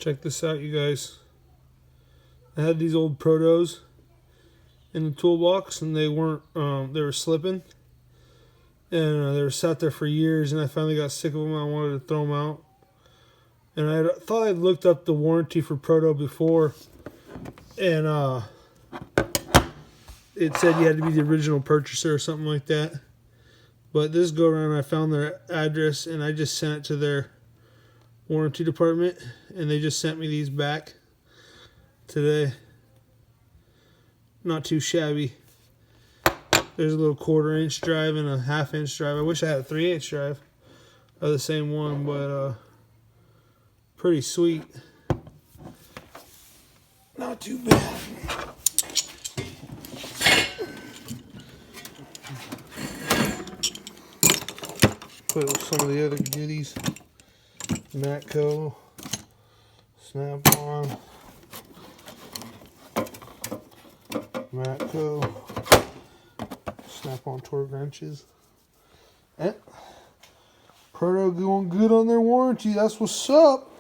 Check this out, you guys. I had these old Protos in the toolbox, and they weren't. They were slipping, and they were sat there for years. And I finally got sick of them. I wanted to throw them out. And I thought I'd looked up the warranty for Proto before, and it said you had to be the original purchaser or something like that. But this go around, I found their address, and I just sent it to their warranty department, and they just sent me these back today. Not too shabby. There's a little 1/4-inch drive and a 1/2-inch drive. I wish I had a 3/8 drive of the same one, but pretty sweet. Not too bad. Put some of the other goodies. Matco, Snap-on, Matco, Snap-on torque wrenches. And Proto going good on their warranty. That's what's up.